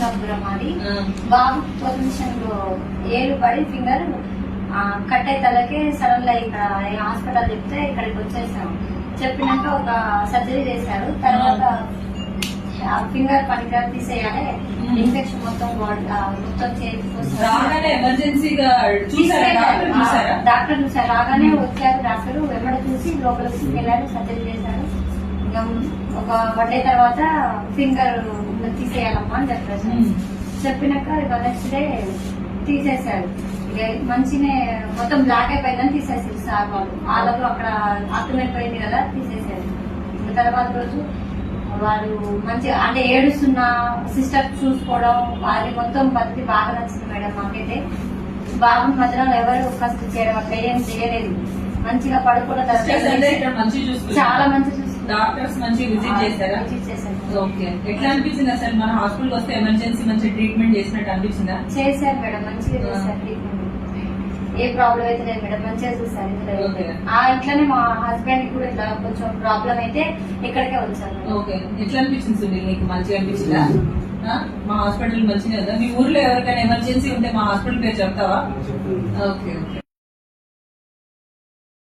నరసాపురం అది. బాబు పొజిషన్ లో ఏలు పడి ఫింగర్ కట్ అయ్యే తలకి సడన్ గా ఇక్కడ హాస్పిటల్ చెప్తే ఇక్కడికి వచ్చేసాం. చెప్పినాక ఒక సర్జరీ చేశారు. తర్వాత ఫింగర్ పనికిరాదు తీసేయాలి, ఇన్ఫెక్షన్ మొత్తం ఎమర్జెన్సీగా డాక్టర్ చూసారు. రాగానే వచ్చారు డాక్టర్, వెంబడి చూసి లోపలికి తీసుకెళ్లారు, సర్జరీ చేశారు. ఇంకా ఒక 1 day తర్వాత ఫింగర్ తీసేయాలమ్మా అని చెప్పారు. చెప్పినాక నెక్స్ట్ డే తీసేశారు. మంచినే మొత్తం బ్లాక్ అయిపోయిందని తీసేసారు సార్ వాళ్ళు. వాళ్ళకు అక్కడ అర్థమైపోయింది కదా తీసేసారు. తర్వాత రోజు వాళ్ళు మంచిగా అంటే ఏడుస్తున్న సిస్టర్ చూసుకోవడం, వాళ్ళ మొత్తం పద్ధతి బాగా నచ్చింది మేడం మాకైతే. బాబుని మధ్యలో ఎవరు కష్టం చేయడం అట్లా ఏం చేయలేదు. మంచిగా పడుకోవడం చాలా మంచిగా డాక్టర్స్ మంచి విజిట్ చేశారా? విజిట్ చేశారు. ఓకే, ఎట్లా అనిపించింది అసలు మన హాస్పిటల్ వస్తే ఎమర్జెన్సీ మంచి ట్రీట్మెంట్ చేసినట్టు అనిపించిందా? చేశారు మేడం, మంచిగా చేశారు ట్రీట్మెంట్. ఏ ప్రాబ్లం అయితే లేదు మేడం, మంచిగా చూసారు. ఇట్లానే మా హస్బెండ్ కూడా ఇట్లా కొంచెం ప్రాబ్లం అయితే ఇక్కడికే వచ్చాను. ఓకే, ఎట్లా అనిపించింది సునీల్? నీకు మంచిగా అనిపించిందా? మా హాస్పిటల్ మంచిగా కదా. మీ ఊర్లో ఎవరికైనా ఎమర్జెన్సీ ఉంటే మా హాస్పిటల్ పేరు చెప్తావా? ఓకే.